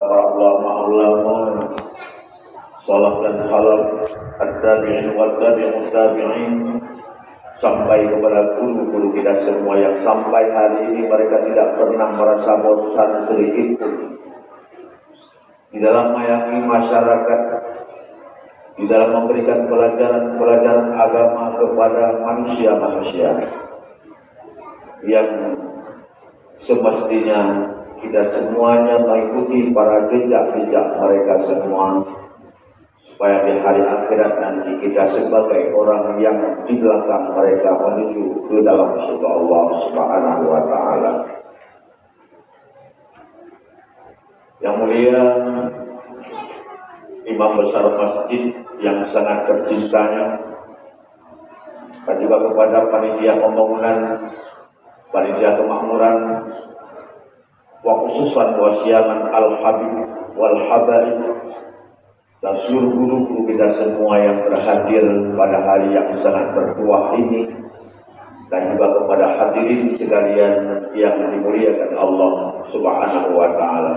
ulama salaf dan khalaf at-tabi'in wa tabi'in sampai kepada guru-guru kita semua yang sampai hari ini mereka tidak pernah merasa bosan sedikit pun di dalam melayani masyarakat, di dalam memberikan pelajaran-pelajaran agama kepada manusia-manusia yang semestinya kita semuanya mengikuti para jejak-jejak mereka semua, supaya di hari akhirat nanti kita sebagai orang yang di belakang mereka menuju ke dalam surga Allah Subhanahu wa Ta'ala. Yang mulia Imam besar masjid yang sangat tercintanya, dan juga kepada panitia pembangunan, panitia kemakmuran, wa khususan wasiaman al-habib wal-habaib, dan seluruh guru-guru kita semua yang berhadir pada hari yang sangat bertuah ini, dan juga kepada hadirin sekalian yang dimuliakan Allah Subhanahu wa Ta'ala.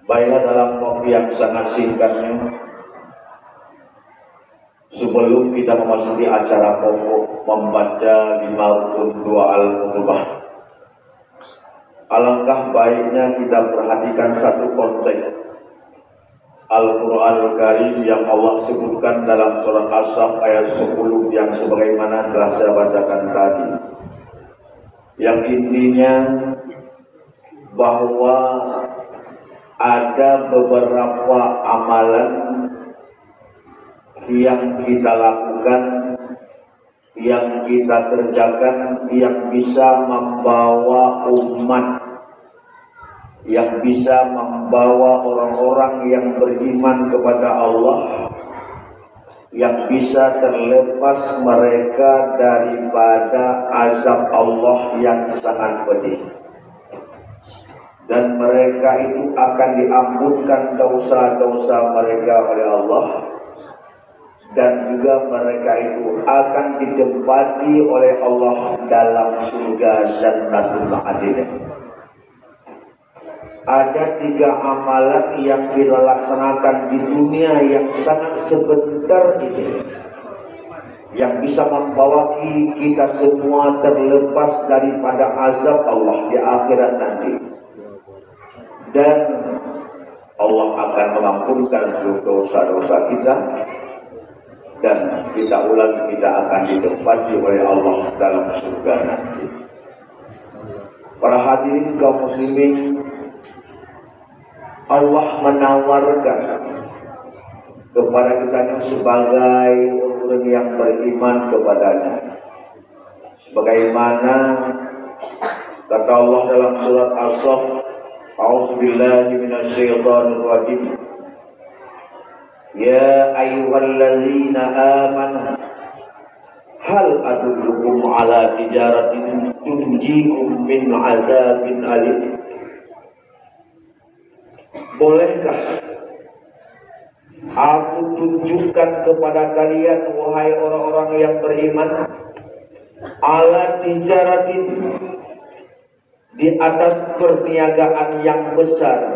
Baiklah, dalam waktu yang sangat singkatnya, sebelum kita memasuki acara pokok membaca 5 rukun doa al-qutbah, alangkah baiknya kita perhatikan satu konteks Al-Quranul Karim yang Allah sebutkan dalam surat As-Saff ayat 10 yang sebagaimana telah saya bacakan tadi, yang intinya bahwa ada beberapa amalan yang kita lakukan, yang kita kerjakan, yang bisa membawa umat, yang bisa membawa orang-orang yang beriman kepada Allah, yang bisa terlepas mereka daripada azab Allah yang sangat pedih, dan mereka itu akan diampunkan dosa-dosa mereka oleh Allah, dan juga mereka itu akan ditempati oleh Allah dalam surga Jannatul Ma'adin. Ada 3 amalan yang kita laksanakan di dunia yang sangat sebentar ini, yang bisa membawa kita semua terlepas daripada azab Allah di akhirat nanti, dan Allah akan mengampunkan dosa-dosa kita, dan kita ulangi, kita akan ditempati oleh Allah dalam surga nanti. Para hadirin kaum muslimin, Allah menawarkan kepada kita sebagai orang yang beriman kepadanya, sebagaimana kata Allah dalam surat As-Saff, a'udzubillahi minasyaitonir rajim, ya ayyuhalladzina amanu hal adullukum ala tijaratin tunjikum min azabin alim. Bolehkah aku tunjukkan kepada kalian, wahai orang-orang yang beriman, ala tijaratin, di atas perniagaan yang besar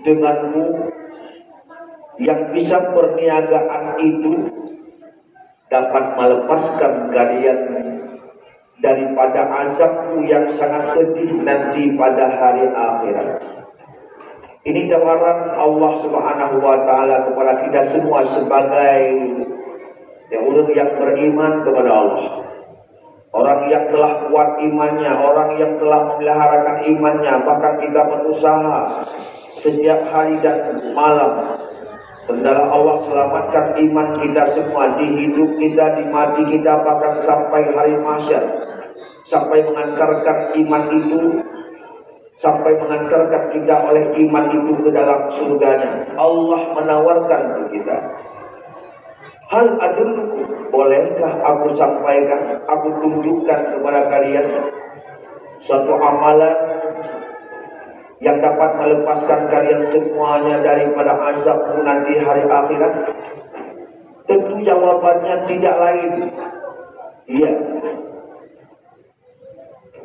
denganmu, yang bisa perniagaan itu dapat melepaskan kalian daripada azabku yang sangat pedih nanti pada hari akhirat. Ini tawaran Allah Subhanahu wa Ta'ala kepada kita semua sebagai orang yang beriman kepada Allah, orang yang telah kuat imannya, orang yang telah memeliharakan imannya, bahkan kita berusaha setiap hari dan malam hendaklah Allah selamatkan iman kita semua di hidup kita, di mati kita, bahkan sampai hari mahsyar, sampai mengantarkan iman itu, sampai mengantarkan kita oleh iman itu ke dalam surganya. Allah menawarkan untuk kita, hal adullukum, bolehkah aku sampaikan, aku tunjukkan kepada kalian suatu amalan yang dapat melepaskan kalian semuanya daripada azabku nanti hari akhirat? Tentu jawabannya tidak lain, iya.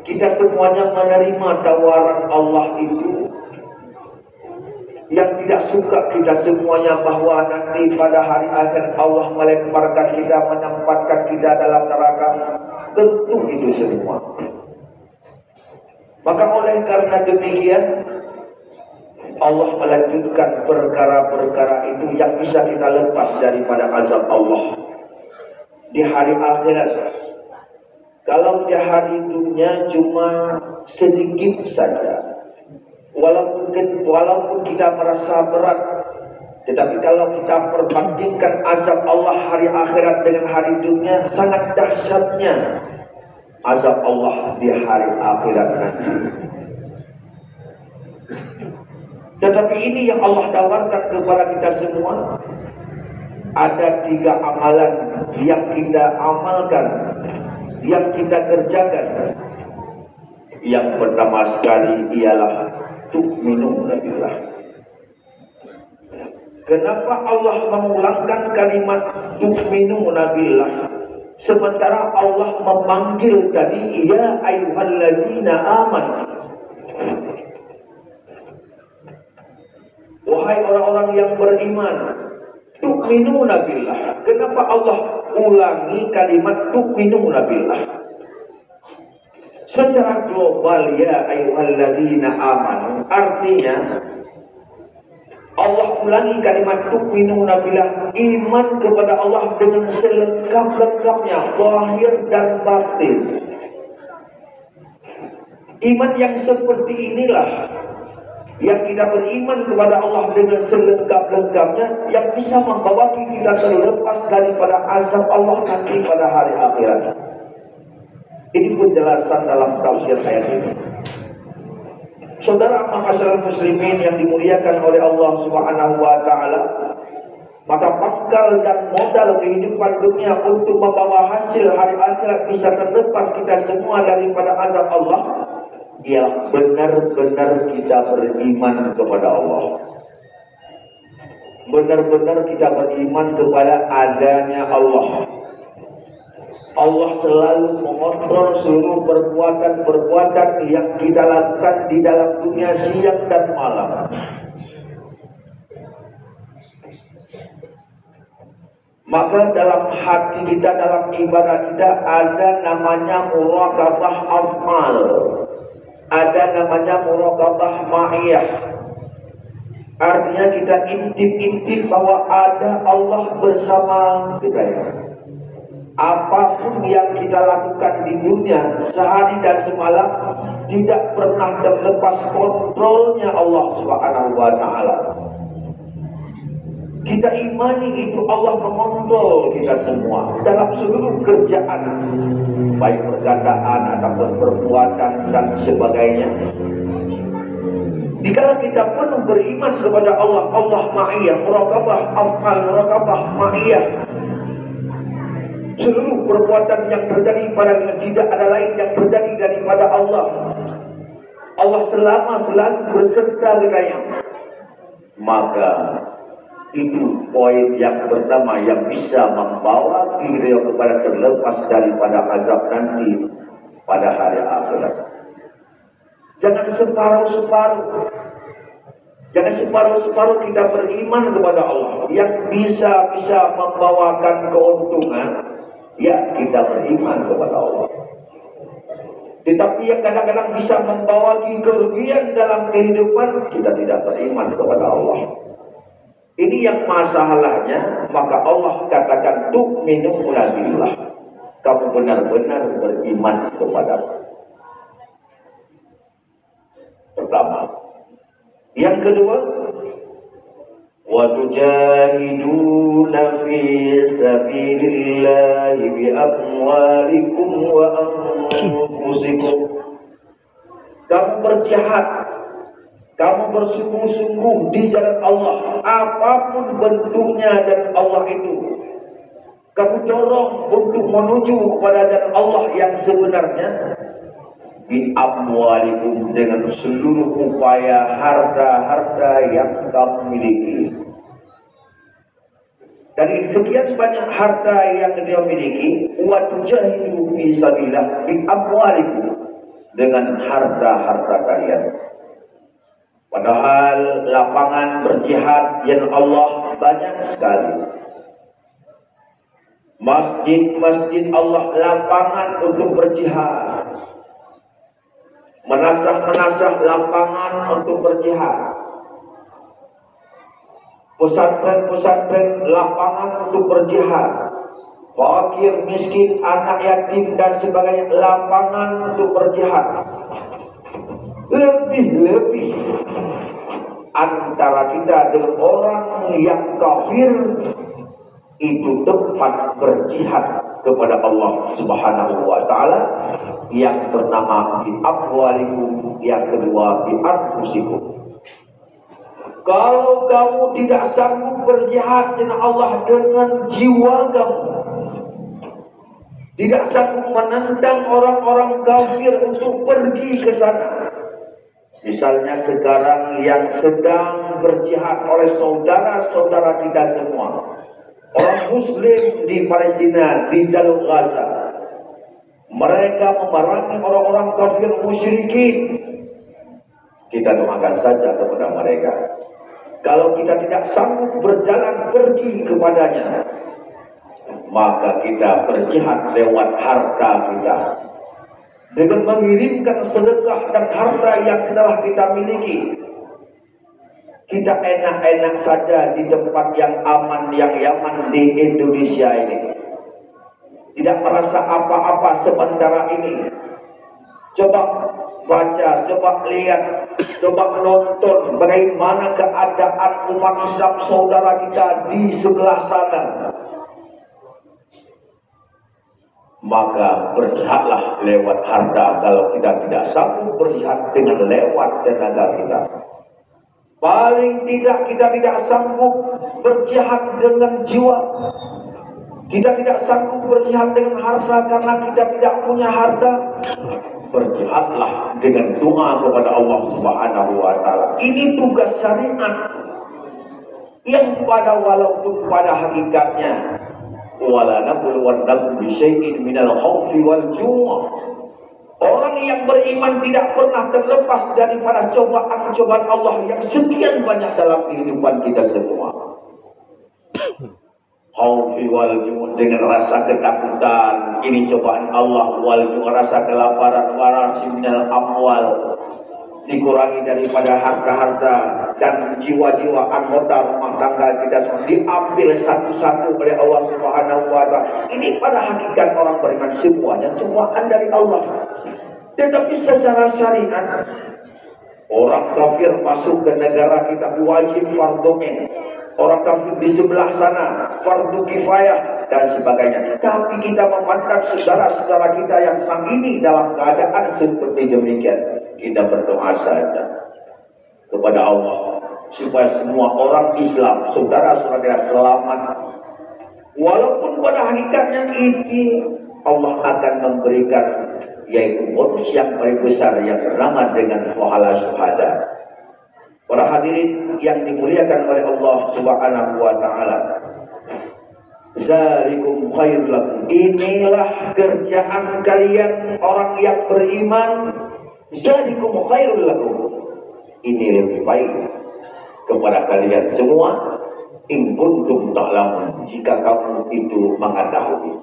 kita semuanya menerima tawaran Allah itu. Yang tidak suka kita semuanya bahwa nanti pada hari akhir Allah melemparkan kita, menempatkan kita dalam neraka. Tentu itu semua. Maka oleh karena demikian, Allah melanjutkan perkara-perkara itu yang bisa kita lepas daripada azab Allah di hari akhirat. Kalau di hari dunia cuma sedikit saja, walaupun kita merasa berat, tetapi kalau kita perbandingkan azab Allah hari akhirat dengan hari dunia, sangat dahsyatnya azab Allah di hari akhirat nanti. Tetapi ini yang Allah tawarkan kepada kita semua. Ada 3 amalan yang kita amalkan, yang kita kerjakan. Yang pertama sekali ialah tu'minu billah. Kenapa Allah mengulangkan kalimat tu'minu billah, sementara Allah memanggil tadi ya ayyuhallazina amanu, wahai orang-orang yang beriman. Tu'minuna billah. Kenapa Allah ulangi kalimat tu'minuna billah? Secara global ya ayyuhalladzina amanu, artinya Allah ulangi kalimat tu'minuna billah, iman kepada Allah dengan selengkap-lengkapnya, zahir dan batin. Iman yang seperti inilah yang kita beriman kepada Allah dengan selengkap-lengkapnya, yang bisa membawa kita terlepas daripada azab Allah nanti pada hari akhirat. Ini penjelasan dalam tafsir ayat ini. Saudara masyarakat muslimin yang dimuliakan oleh Allah Subhanahu wa taala, maka pangkal dan modal kehidupan dunia untuk membawa hasil hari akhirat bisa terlepas kita semua daripada azab Allah, ialah benar-benar kita beriman kepada Allah. Benar-benar kita beriman kepada adanya Allah. Allah selalu mengontrol seluruh perbuatan-perbuatan yang kita lakukan di dalam dunia siang dan malam. Maka dalam hati kita, dalam ibadah kita ada namanya muraqabah amal. Ada namanya muraqabah ma'iyah. Artinya kita intip-intip bahwa ada Allah bersama kita ya. Apapun yang kita lakukan di dunia sehari dan semalam tidak pernah terlepas kontrolnya Allah Subhanahu wa taala. Kita imani itu Allah mengontrol kita semua dalam seluruh kerjaan, baik perkataan ataupun perbuatan dan sebagainya. Jika kita penuh beriman kepada Allah, Allah ma'iyah, muraqabah afal, muraqabah ma'iyah. Seluruh perbuatan yang terjadi pada tidak ada lain yang terjadi daripada Allah. Allah selalu berserta dengannya. Maka itu poin yang pertama yang bisa membawa diri kepada terlepas daripada azab nanti pada hari akhirat. Jangan separuh-separuh. Jangan separuh-separuh kita beriman kepada Allah yang bisa membawakan keuntungan. Ya, kita beriman kepada Allah. Tetapi yang kadang-kadang bisa membawa kerugian dalam kehidupan, kita tidak beriman kepada Allah. Ini yang masalahnya. Maka Allah katakan tu'minu billah, kamu benar-benar beriman kepada Allah. Pertama. Yang kedua, wa tujahiduna fi sabilillahi bi amwalikum wa anfusikum. Kamu berjihad, kamu bersungguh-sungguh di jalan Allah, apapun bentuknya jalan Allah itu. Kamu dorong untuk menuju kepada jalan Allah yang sebenarnya. Bi amwalikum, dengan seluruh upaya harta-harta yang kamu miliki. Dari sekian banyak harta yang dia miliki, wa tujahidu fi sabilillah bi amwalikum, dengan harta-harta kalian. Padahal lapangan berjihad yang Allah banyak sekali. Masjid-masjid Allah lapangan untuk berjihad. Menasah-menasah lapangan untuk berjihad. Pesantren-pesantren lapangan untuk berjihad. Fakir, miskin, anak yatim dan sebagainya lapangan untuk berjihad. Lebih-lebih antara kita dengan orang yang kafir itu tempat berjihad kepada Allah Subhanahu wa taala. Yang pertama di amwalikum, yang kedua di anfusikum. Kalau kamu tidak sanggup berjihad dengan Allah dengan jiwa kamu, tidak sanggup menentang orang-orang kafir untuk pergi ke sana. Misalnya sekarang yang sedang berjihad oleh saudara-saudara kita semua, orang Muslim di Palestina, di Jalur Gaza, mereka memerangi orang-orang kafir musyrikin. Kita doakan saja kepada mereka. Kalau kita tidak sanggup berjalan pergi kepadanya, maka kita berjihad lewat harta kita, dengan mengirimkan sedekah dan harta yang telah kita miliki. Kita enak-enak saja di tempat yang aman, yang nyaman di Indonesia ini, tidak merasa apa-apa sementara ini. Coba baca, coba lihat, coba nonton bagaimana keadaan umat Islam saudara kita di sebelah sana. Maka berjihadlah lewat harta kalau kita tidak sanggup berjihad dengan lewat tenaga kita. Paling tidak kita tidak sanggup berjihad dengan jiwa. Kita tidak sanggup berjihad dengan harta karena kita tidak punya harta. Berjihadlah dengan doa kepada Allah Subhanahu wa taala. Ini tugas syariat yang walaupun pada hakikatnya wala nabluwannakum bisyai'in minal khawfi wal ju'. Orang yang beriman tidak pernah terlepas daripada cobaan-cobaan Allah yang sekian banyak dalam kehidupan kita semua. Khawfi wal ju', dengan rasa ketakutan, ini cobaan Allah. Wal ju', rasa kelaparan, warasi minal amwal, dikurangi daripada harta-harta dan jiwa-jiwa anggota rumah tangga kita semua diambil satu-satu oleh Allah Subhanahu wa taala. Ini pada hakikat orang beriman semuanya cobaan dari Allah. Tetapi secara syariat, orang kafir masuk ke negara kita wajib fardhu ain. Orang kafir di sebelah sana fardu kifayah dan sebagainya. Tapi kita memandang saudara-saudara kita yang sang ini dalam keadaan seperti demikian, kita berdoa saja kepada Allah supaya semua orang Islam, saudara-saudara kita selamat. Walaupun pada hakikatnya ini Allah akan memberikan yaitu bonus yang paling besar yang bernama dengan pahala syuhada. Para hadirin yang dimuliakan oleh Allah Subhanahu wa taala, zalikum khairul lakum, inilah kerjaan kalian orang yang beriman. Zalikum khairul lakum, ini lebih baik kepada kalian semua. In kuntum ta'lamun, jika kamu itu mengetahui.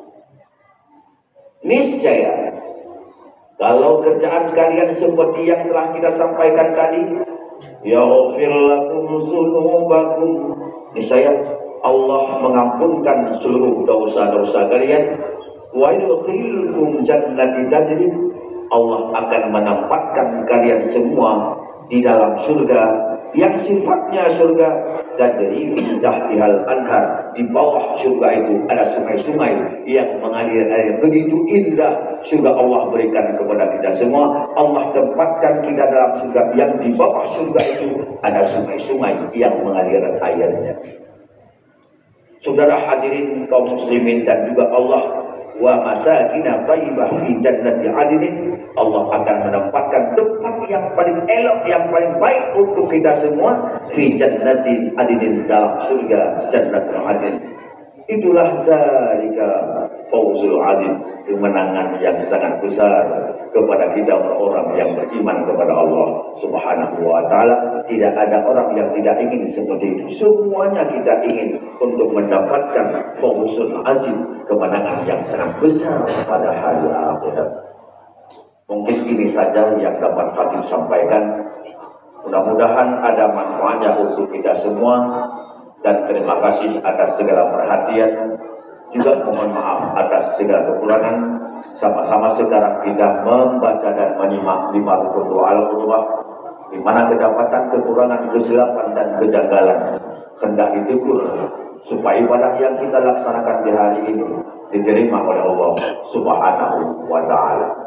Niscaya kalau kerjaan kalian seperti yang telah kita sampaikan tadi, yaghfir lakum dzunubakum, niscaya Allah mengampunkan seluruh dosa-dosa kalian. Wa yudkhilkum jannatin tajri, Allah akan menempatkan kalian semua di dalam surga yang sifatnya surga, dan dari tahtihal anhar, di bawah surga itu ada sungai-sungai yang mengalir air. Begitu indah surga Allah berikan kepada kita semua. Allah tempatkan kita dalam surga yang di bawah surga itu ada sungai-sungai yang mengalir airnya. Saudara hadirin kaum muslimin dan juga Allah, wa masakina thayyibah fi jannati adnin, Allah akan menempatkan tempat yang paling elok, yang paling baik untuk kita semua fi jannati adnin, dalam surga jannatul adn. Itulah zalika Fauzul azim, kemenangan yang sangat besar kepada kita orang yang beriman kepada Allah Subhanahu wa taala. Tidak ada orang yang tidak ingin seperti itu. Semuanya kita ingin untuk mendapatkan fauzul azim, kemenangan yang sangat besar pada hari akhirat. Mungkin ini saja yang dapat Khatib sampaikan. Mudah-mudahan ada manfaatnya untuk kita semua, dan terima kasih atas segala perhatian. Juga mohon maaf atas segala kekurangan. Sama-sama sekarang kita membaca dan menyimak 5 rukun doa Al-Qur'an, di mana kedapatan kekurangan, kesilapan dan kejanggalan hendak ditegur supaya ibadah yang kita laksanakan di hari ini diterima oleh Allah Subhanahu wa taala.